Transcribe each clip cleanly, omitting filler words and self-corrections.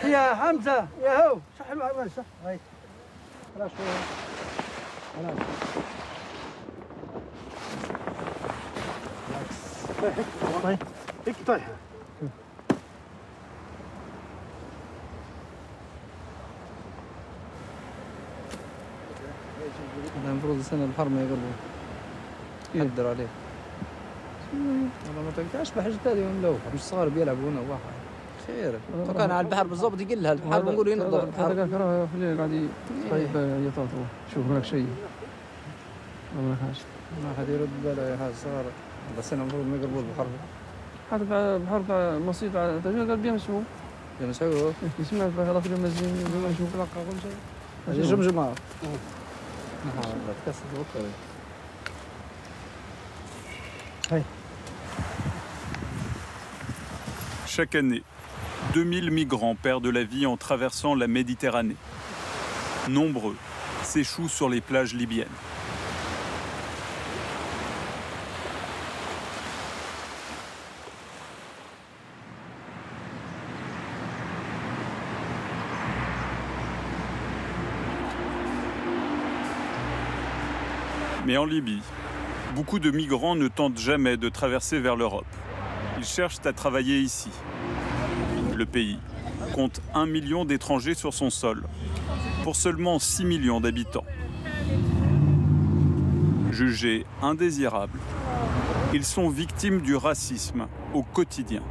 يا حمزة يا هو صح الوعد صح هاي خلاص خلاص طيب هيك طيب المفروض السنة البحر ما يقربوا يقدر عليه والله ما تنفعش بحر جداد يوم لو مش صغار بيلعبوا هنا واحد خير لو كان على البحر بالضبط يقلها البحر بنقول ينضف البحر هذا كراهه قاعد طيب يا طاطو شوف هناك شيء ما حاجه ما حد يرد باله يا حاج صغار بس انا المفروض ما يقربوا البحر هذا بحر بسيط على تجربة قال بيمشوا يمسحوه يسمع في هذاك اليوم مزين بيمشوا في العقا كل شيء جمجمة تكسر وكذا هاي Chaque année, 2000 migrants perdent la vie en traversant la Méditerranée. Nombreux s'échouent sur les plages libyennes. Mais en Libye, beaucoup de migrants ne tentent jamais de traverser vers l'Europe. Ils cherchent à travailler ici. Le pays compte 1 million d'étrangers sur son sol, pour seulement 6 millions d'habitants. Jugés indésirables, ils sont victimes du racisme au quotidien.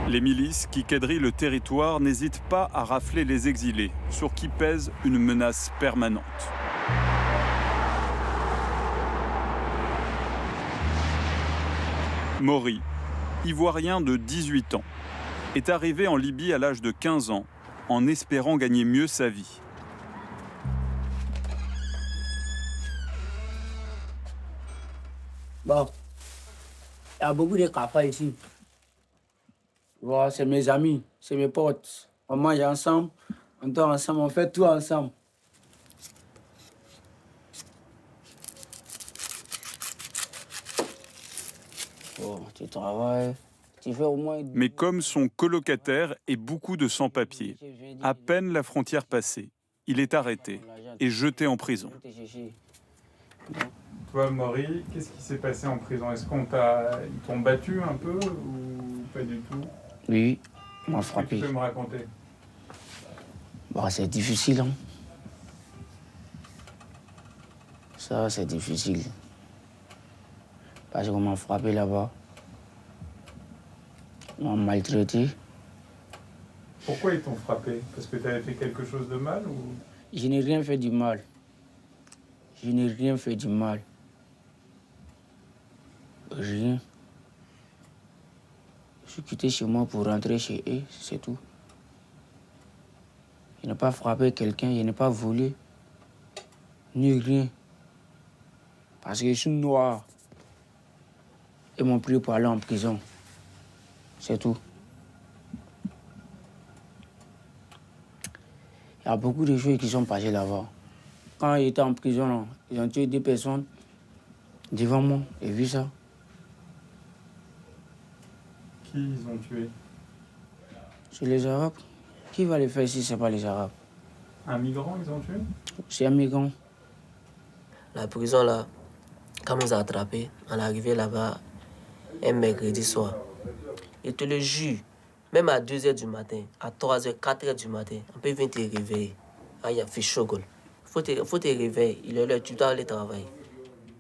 Les milices qui quadrillent le territoire n'hésitent pas à rafler les exilés, sur qui pèse une menace permanente. Mori, ivoirien de 18 ans, est arrivé en Libye à l'âge de 15 ans, en espérant gagner mieux sa vie. Bon, il y a beaucoup de cafards ici. Voilà, c'est mes amis, c'est mes potes. On mange ensemble, on dort ensemble, on fait tout ensemble. Bon, tu travailles, tu fais au moins... Mais comme son colocataire et beaucoup de sans-papiers, à peine la frontière passée, il est arrêté et jeté en prison. Toi, Maury, qu'est-ce qui s'est passé en prison? Est-ce ils t'ont battu un peu ou pas du tout? Oui, ils m'ont Est-ce que frappé. tu peux me raconter? Bon, c'est difficile, hein. Ça, c'est difficile. Parce qu'on m'a frappé là-bas. On m'a maltraité. Pourquoi ils t'ont frappé? Parce que tu avais fait quelque chose de mal ou... Je n'ai rien fait du mal. Je n'ai rien fait du mal. Rien. Je suis quitté chez moi pour rentrer chez eux, c'est tout. Je n'ai pas frappé quelqu'un, je n'ai pas volé. Ni rien. Parce que je suis noir. Ils m'ont pris pour aller en prison. C'est tout. Il y a beaucoup de choses qui sont passées là-bas. Quand j'étais en prison, là, ils ont tué 2 personnes devant moi. J'ai vu ça. Qui ils ont tué? C'est les Arabes. Qui va les faire si ce n'est pas les Arabes? Un migrant, ils ont tué? C'est un migrant. La prison, là, quand on nous a attrapés, on est arrivé là-bas un mercredi soir. Et te le jure, même à 2 h du matin, à 3 h, 4 h du matin, on peut venir te réveiller. Ah, il y a fait chaud. Faut te réveiller. Il est l'heure, tu dois aller travailler.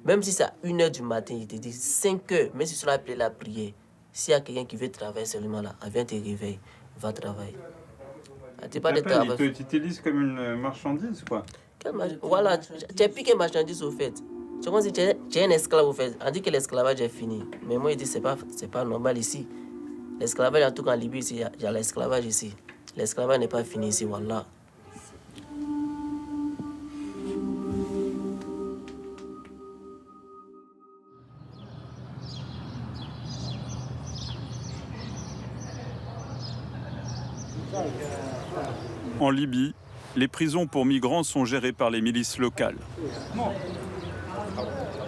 Même si c'est à 1 h du matin, il te dit 5 h, même si tu l'as appelé la prière. S'il y a quelqu'un qui veut travailler seulement là, viens te réveiller, va travailler. Ils t'utilisent comme une marchandise, quoi. Voilà, tu es plus qu'une marchandise au fait. C'est comme si tu es un esclave au fait. On dit que l'esclavage est fini. Mais moi, je dis que c'est pas normal ici. L'esclavage, en tout cas en Libye, il y a l'esclavage ici. L'esclavage n'est pas fini ici, voilà. En Libye, les prisons pour migrants sont gérées par les milices locales.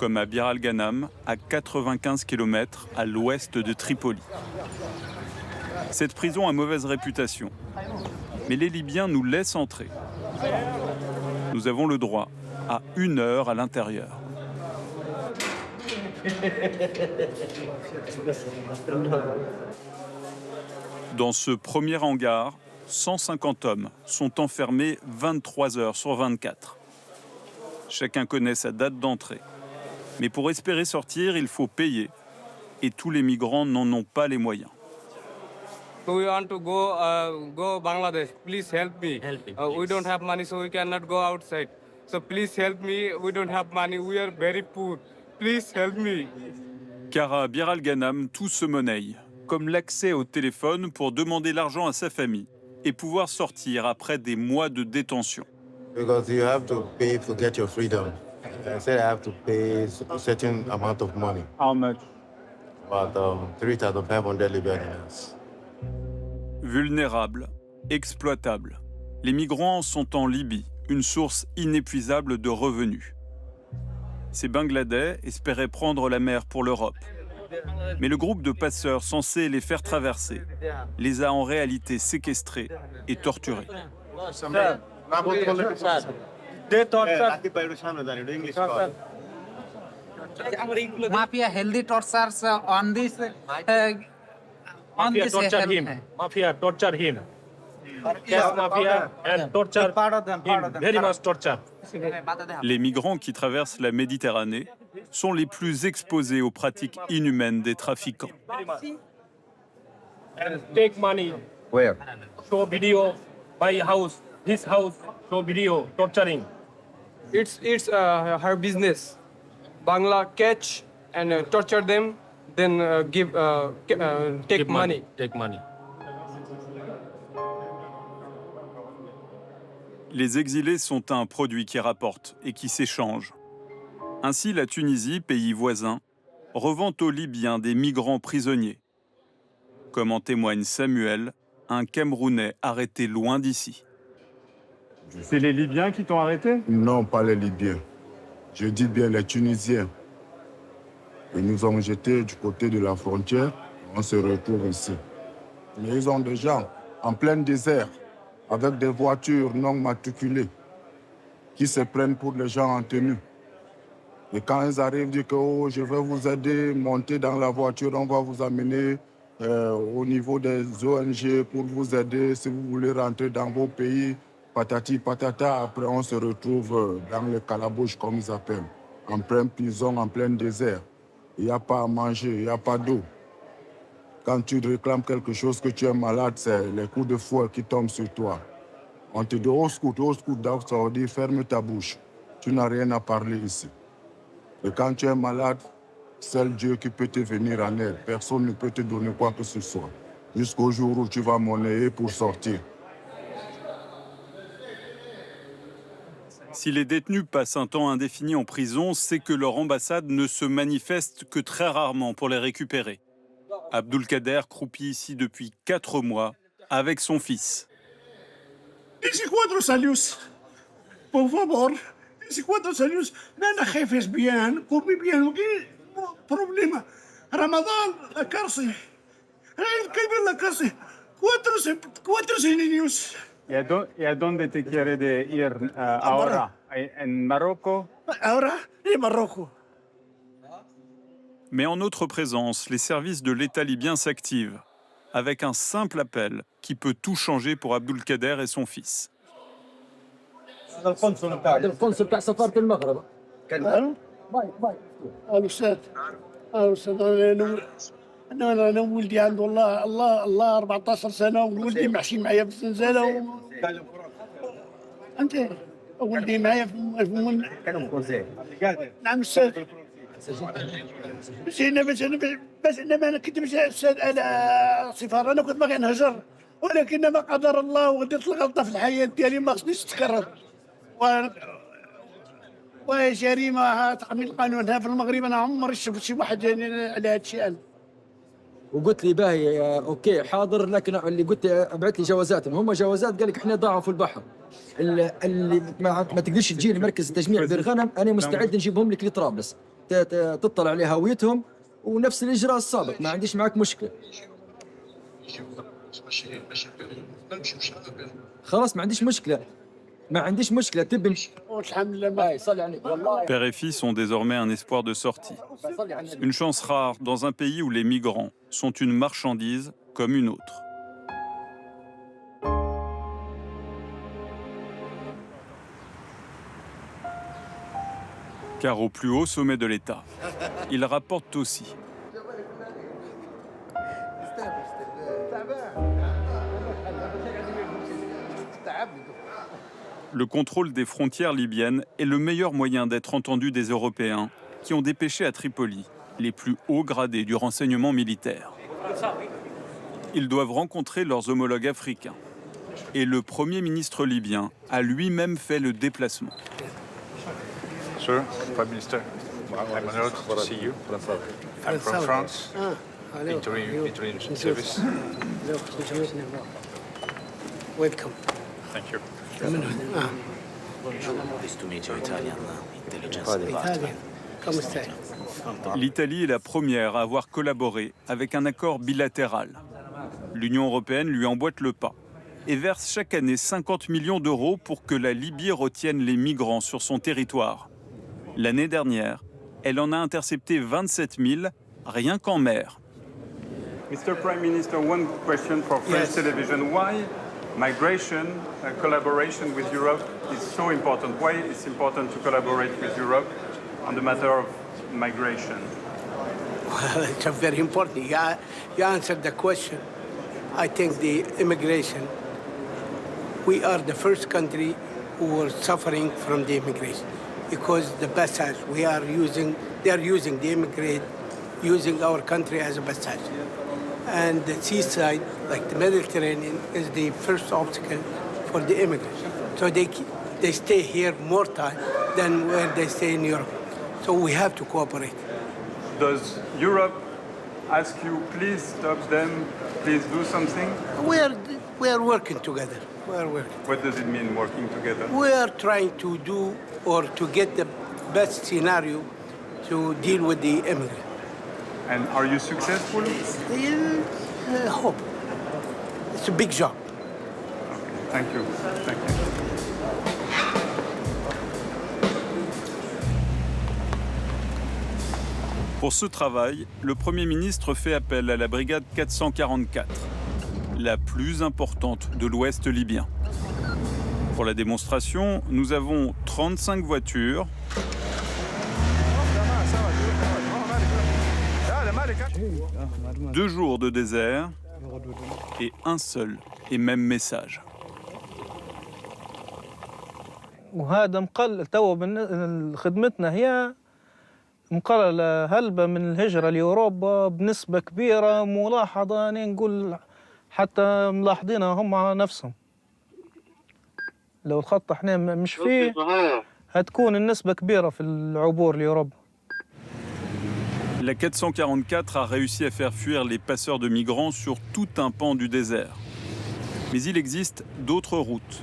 comme à Bir al-Ghanam, à 95 km à l'ouest de Tripoli. Cette prison a mauvaise réputation, mais les Libyens nous laissent entrer. Nous avons le droit à 1 heure à l'intérieur. Dans ce premier hangar, 150 hommes sont enfermés 23 heures sur 24. Chacun connaît sa date d'entrée. Mais pour espérer sortir, il faut payer. Et tous les migrants n'en ont pas les moyens. We want to go Bangladesh. Please help me. We don't have money, so we cannot go outside. So please help me. We don't have money. We are very poor. Please help me. Car à Bir al-Ghanam, tout se monnaie, comme l'accès au téléphone pour demander l'argent à sa famille et pouvoir sortir après des mois de détention. Because you have to pay to get your freedom. I said I have to pay a certain amount of money. How much? About 3,500 Libanians. Vulnérables, exploitables, les migrants sont en Libye, une source inépuisable de revenus. Ces Bangladais espéraient prendre la mer pour l'Europe. Mais le groupe de passeurs censé les faire traverser les a en réalité séquestrés et torturés. Mafia healthy tortures on this torture him. Mafia torture him. Yes, mafia and torture him. Very much torture. Les migrants qui traversent la Méditerranée sont les plus exposés aux pratiques inhumaines des trafiquants. And take money. Where? Show video. Buy house. This house. Show video. Torturing. It's her business. Bangla catch and torture them, then take money. Take money. Les exilés sont un produit qui rapporte et qui s'échange. Ainsi, la Tunisie, pays voisin, revend aux Libyens des migrants prisonniers. Comme en témoigne Samuel, un Camerounais arrêté loin d'ici. C'est les Libyens qui t'ont arrêté? Non, pas les Libyens. Je dis bien les Tunisiens. Ils nous ont jetés du côté de la frontière. On se retrouve ici. Mais ils ont des gens en plein désert, avec des voitures non matriculées, qui se prennent pour des gens en tenue. Et quand ils arrivent, ils disent que oh, je vais vous aider, montez dans la voiture, on va vous amener au niveau des ONG pour vous aider si vous voulez rentrer dans vos pays. Patati patata, après on se retrouve dans les calabouches, comme ils appellent, en pleine prison, en plein désert. Il n'y a pas à manger, il n'y a pas d'eau. Quand tu réclames quelque chose, que tu es malade, c'est les coups de fouet qui tombent sur toi. On te dit au secours, donc ça veut dire ferme ta bouche. Tu n'as rien à parler ici. Et quand tu es malade, seul Dieu qui peut te venir en aide. Personne ne peut te donner quoi que ce soit. Jusqu'au jour où tu vas monnayer pour sortir. Si les détenus passent un temps indéfini en prison, c'est que leur ambassade ne se manifeste que très rarement pour les récupérer. Abdulkader croupit ici depuis 4 mois avec son fils. Ese 4 años, por favor, ese 4 años, nada jefes bien, come bien, ¿qué problema? Ramadán, la cárcel, el que ve la cárcel, 4 niños. ¿Y a dónde te quiere de ir ahora? ¿En Marruecos? Ahora, en Marruecos. Mais en notre présence, les services de l'État libyen s'activent, avec un simple appel qui peut tout changer pour Abdulkader et son fils. انا ولدي عنده الله 14 سنه وولدي ماشي معايا في الزنزانه انت ولدي معايا في نعم السيد بس انما انا كنت مش انا سفاره انا كنت باغي نهجر ولكن ما قدر الله ودرت الغلطه في الحياه ديالي ما خصنيش تكرر وجريمه تحميل القانون في المغرب انا عمري شفت شي واحد على هذا الشيء وقلت لي باهي اوكي حاضر لكن اللي قلت ابعث لي جوازاتهم هم جوازات قال لك احنا ضاعوا في البحر اللي ما تقدرش تجي لمركز التجميع بير غنم انا مستعد نجيبهم لك لطرابلس تطلع على هويتهم ونفس الإجراء السابق، ما عنديش معك مشكلة. خلاص ما عنديش مشكلة، ما عنديش مشكلة تبني. Père et fils ont désormais un espoir de sortie. Une chance rare dans un pays où les migrants sont une marchandise comme une autre. Car au plus haut sommet de l'État, ils rapportent aussi. Le contrôle des frontières libyennes est le meilleur moyen d'être entendu des Européens qui ont dépêché à Tripoli les plus hauts gradés du renseignement militaire. Ils doivent rencontrer leurs homologues africains. Et le Premier ministre libyen a lui-même fait le déplacement. Sir, Prime Minister, I'm honored to see you. I'm from France, interim service. Welcome. Thank you. L'Italie est la première à avoir collaboré avec un accord bilatéral. L'Union européenne lui emboîte le pas et verse chaque année 50 millions d'euros pour que la Libye retienne les migrants sur son territoire. L'année dernière, elle en a intercepté 27 000, rien qu'en mer. Mr. Prime Minister, one question for French television. Why migration collaboration with Europe is so important? Why it's important to collaborate with Europe on the matter of migration? Well, it's very important. You answered the question. I think the immigration, we are the first country who are suffering from the immigration because the passage they are using the immigrant, using our country as a passage. And the seaside, like the Mediterranean, is the first obstacle for the immigrants. So they stay here more time than where they stay in Europe. So we have to cooperate. Does Europe ask you, please stop them, please do something? We are working together. We are working. What does it mean, working together? We are trying to do or to get the best scenario to deal with the immigrant. And are you successful? I hope. It's a big job. Thank you. Thank you. Pour ce travail, le Premier ministre fait appel à la brigade 444, la plus importante de l'Ouest libyen. Pour la démonstration, nous avons 35 voitures, 2 jours de désert et un seul et même message. وهذا مقلل تو خدمتنا هي مقللة هلبة من الهجرة لأوروبا بنسبة كبيرة ملاحظة نقول حتى ملاحظينها هم على نفسهم. لو الخط احنا مش فيه هتكون النسبة كبيرة في العبور لأوروبا. La 444 a réussi à faire fuir les passeurs de migrants sur tout un pan du désert. Mais il existe d'autres routes.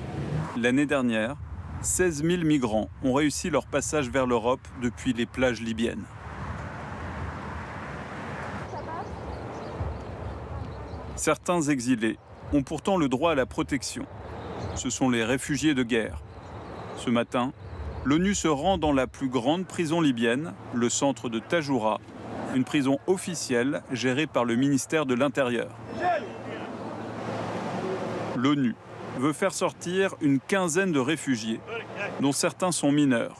L'année dernière, 16 000 migrants ont réussi leur passage vers l'Europe depuis les plages libyennes. Certains exilés ont pourtant le droit à la protection. Ce sont les réfugiés de guerre. Ce matin, l'ONU se rend dans la plus grande prison libyenne, le centre de Tajoura, une prison officielle gérée par le ministère de l'Intérieur. L'ONU veut faire sortir une quinzaine de réfugiés, dont certains sont mineurs.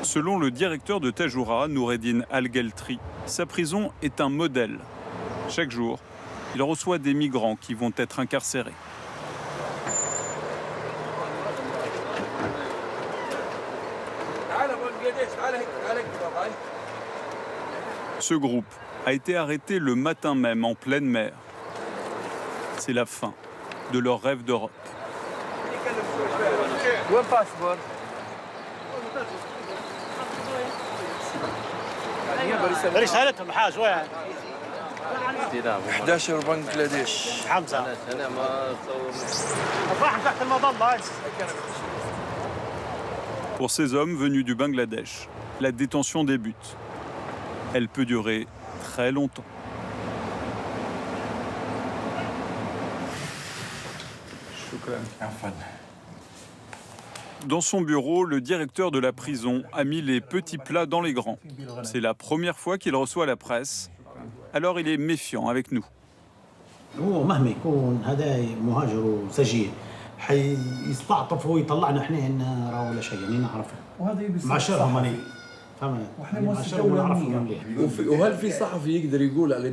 Selon le directeur de Tajoura, Noureddine Al-Geltri, sa prison est un modèle. Chaque jour, il reçoit des migrants qui vont être incarcérés. Ce groupe a été arrêté le matin même en pleine mer. C'est la fin de leur rêve d'Europe. رسالتهم حاج وين؟ 11 بنغلاديش. حمزه انا ما اطلعهم تحت المظله. Pour ces hommes venus du Bangladesh, la détention débute. Elle peut durer très longtemps. Dans son bureau, le directeur de la prison a mis les petits plats dans les grands. C'est la première fois qu'il reçoit la presse, alors il est méfiant avec nous. هو مهما يكون هذا مهاجر وسجين حيستعطف ويطلعنا احنا هنا ولا شيء يعني نعرفه معاشرهم انا فهمت واحنا معاشرهم ونعرفهم مليح وهل في صحفي يقدر يقول على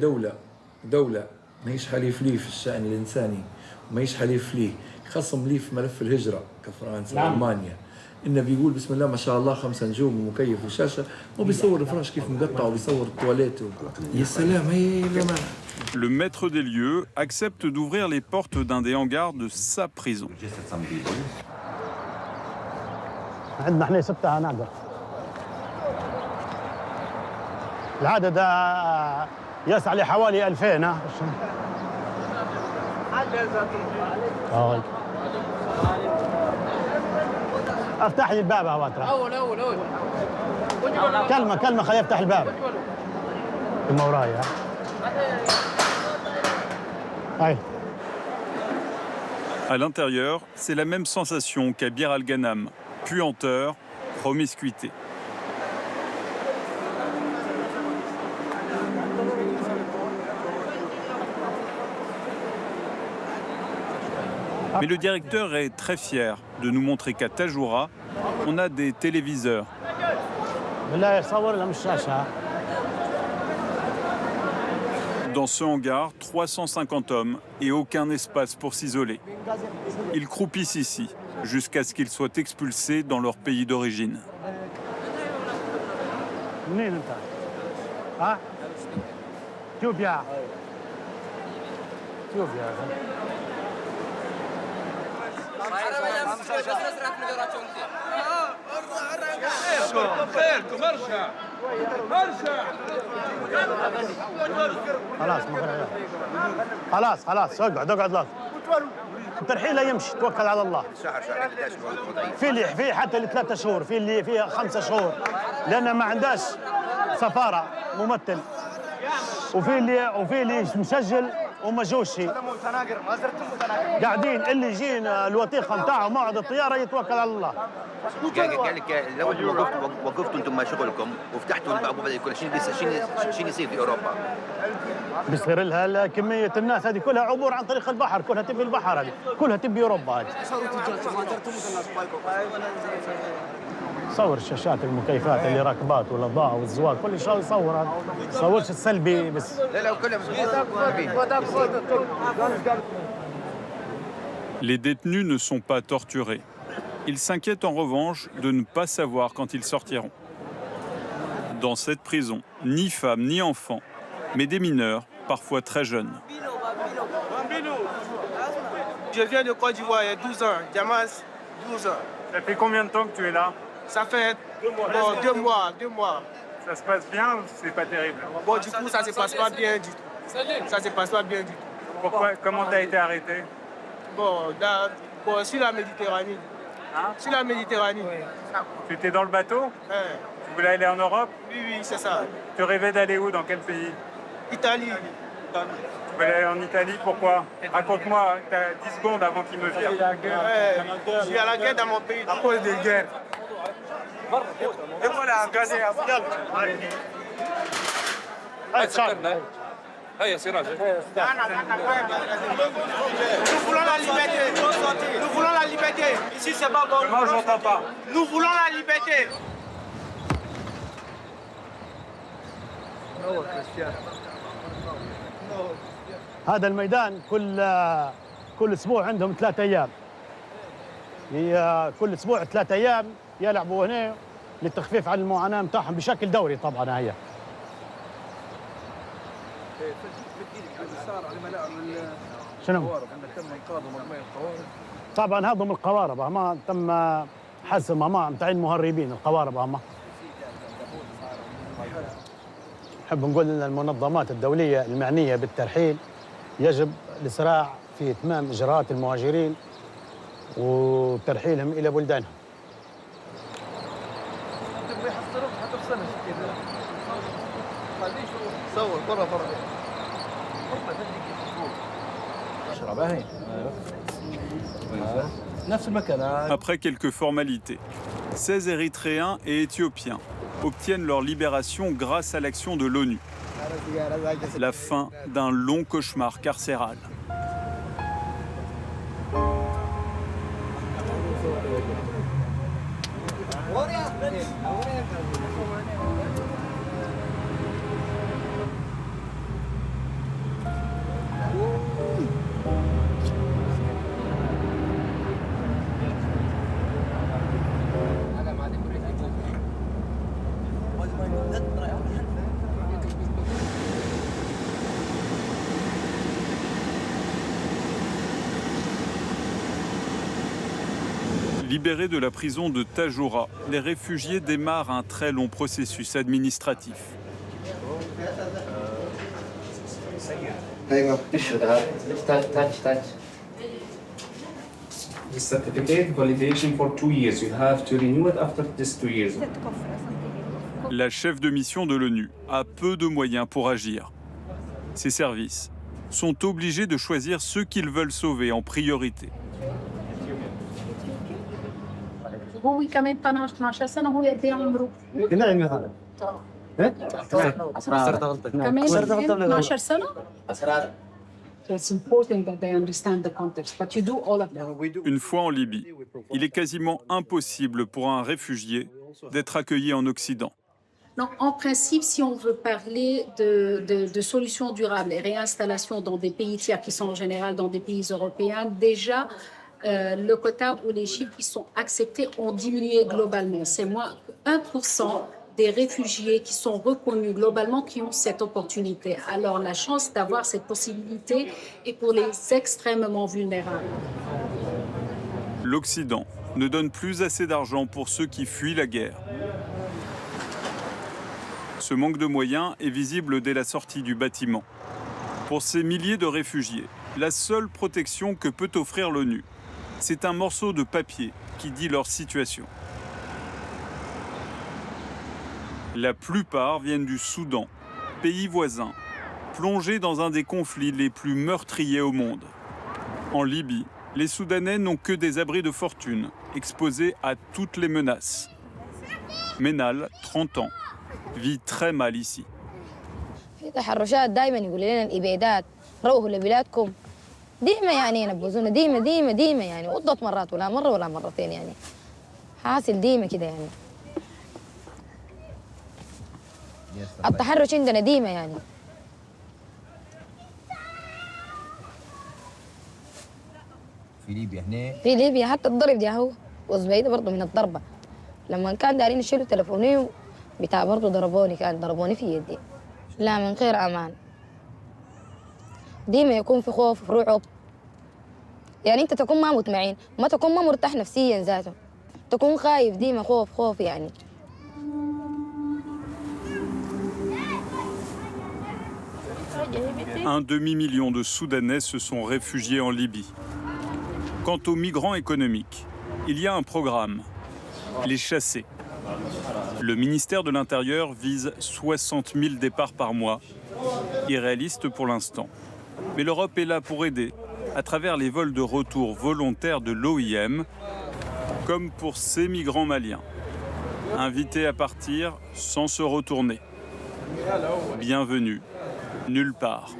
دولة ماهيش حليف ليه في الشأن الإنساني وماهيش حليف ليه خصم ليه في ملف الهجرة كفرنسا وألمانيا إنه بيقول بسم الله ما شاء الله 5 نجوم ومكيف وشاشة وبيصور الفراش كيف مقطع وبيصور التواليت يا سلام هي لما. Le maître des lieux accepte d'ouvrir les portes d'un des hangars de sa prison. عندنا احنا 6 هنقدر العدد يسعى لحوالي 2000 افتح لي الباب هواترا اول كلمه خليه يفتح الباب ثم ورايا هاي. À l'intérieur, c'est la même sensation qu'à Bir al-Ghanam. Puanteur, promiscuité. Mais le directeur est très fier de nous montrer qu'à Tajoura, on a des téléviseurs. Dans ce hangar, 350 hommes et aucun espace pour s'isoler. Ils croupissent ici, jusqu'à ce qu'ils soient expulsés dans leur pays d'origine. خلاص اقعد لا الترحيل لا يمشي توكل على الله في حتى ل3 شهور في اللي فيها 5 شهور لان ما عندهاش سفاره ممثل وفي اللي مسجل وما جوش قاعدين اللي يجينا الوثيقه نتاعه موعد الطياره يتوكل على الله. قال لك لو وقفتوا انتم شغلكم وفتحتوا الباب وبدا يكون شنو يصير في اوروبا؟ بيصير لها كميه الناس هذه كلها عبور عن طريق البحر كلها تبي البحر هذه كلها تبي اوروبا هذه. صور الشاشات المكيفات اللي راكبات والاضاءه والزواج كل شيء يصور هذا صورش السلبي بس لا كلهم. Les détenus ne sont pas torturés. Ils s'inquiètent en revanche de ne pas savoir quand ils sortiront. Dans cette prison, ni femmes ni enfants, mais des mineurs, parfois très jeunes. Je viens de Côte d'Ivoire il y a 12 ans, Damas, 12 ans. Ça fait combien de temps que tu es là? Ça fait 2 mois. Ça se passe bien ou c'est pas terrible? Bon, du coup, ça se passe pas bien du tout. Ça se passe pas bien du tout. Pourquoi? Comment tu as été arrêté? Bon, sur la Méditerranée. Hein? Sur la Méditerranée. Tu étais dans le bateau? Ouais. Tu voulais aller en Europe? Oui, c'est ça. Tu rêvais d'aller où? Dans quel pays? Italie. Tu voulais aller en Italie, pourquoi? Raconte-moi, tu as 10 secondes avant qu'il me vire. Je suis à la guerre dans mon pays à cause des guerres. Et voilà, regardez. Nous voulons la liberté. Nous voulons la liberté. Ici, c'est pas bon. Moi, je n'entends pas. Nous voulons la liberté. هذا الميدان كل اسبوع عندهم 3 ايام كل اسبوع 3 ايام يلعبوا هنا للتخفيف عن المعاناه نتاعهم بشكل دوري طبعا هي شنو؟ طبعا هذم القوارب ما تم حسمها نتاع المهربين القوارب هما نحب نقول ان المنظمات الدوليه المعنيه بالترحيل يجب الإسراع في إتمام إجراءات المهاجرين وترحيلهم إلى بلدانهم. Après quelques formalités, 16 Érythréens et Éthiopiens obtiennent leur libération grâce à l'action de l'ONU. La fin d'un long cauchemar carcéral. Libérés de la prison de Tajoura, les réfugiés démarrent un très long processus administratif. The certificate validation for 2 years. You have to renew it after this 2 years. La chef de mission de l'ONU a peu de moyens pour agir. Ses services sont obligés de choisir ceux qu'ils veulent sauver en priorité. هو كمان 12 سنه وهو قد ايه عمره؟ كمان 12 سنه؟ It's important that they understand the context, but you do all of that. Une fois en Libye, il est quasiment impossible pour un réfugié d'être accueilli en Occident. Non, en principe, si on veut parler de solutions durables et réinstallation dans des pays tiers qui sont en général dans des pays européens, déjà, le quota ou les chiffres qui sont acceptés ont diminué globalement. C'est moins 1% des réfugiés qui sont reconnus globalement qui ont cette opportunité. Alors la chance d'avoir cette possibilité est pour les extrêmement vulnérables. L'Occident ne donne plus assez d'argent pour ceux qui fuient la guerre. Ce manque de moyens est visible dès la sortie du bâtiment. Pour ces milliers de réfugiés, la seule protection que peut offrir l'ONU, c'est un morceau de papier qui dit leur situation. La plupart viennent du Soudan, pays voisin, plongé dans un des conflits les plus meurtriers au monde. En Libye, les Soudanais n'ont que des abris de fortune, exposés à toutes les menaces. Ménal, 30 ans, vit très mal ici. ديما يعني ينبذونا ديما يعني وضت مرات ولا مرة ولا مرتين يعني حاصل ديما كده يعني التحرش عندنا ديما يعني في ليبيا هنا في ليبيا حتى الضرب دي هو وزبيدة برضه من الضربة لما كان دارين يشيلوا تلفوني بتاع برضه ضربوني في يدي لا من غير أمان ديما يكون في خوف في رعب يعني انت تكون ما مطمئن ما تكون ما مرتاح نفسيا ذاته تكون خايف ديما خوف يعني Un demi-million de Soudanais se sont réfugiés en Libye. Quant aux migrants économiques, il y a un programme, les chasser. Le ministère de l'Intérieur vise 60 000 départs par mois, irréaliste pour l'instant. Mais l'Europe est là pour aider, à travers les vols de retour volontaires de l'OIM, comme pour ces migrants maliens, invités à partir sans se retourner. Bienvenue, nulle part.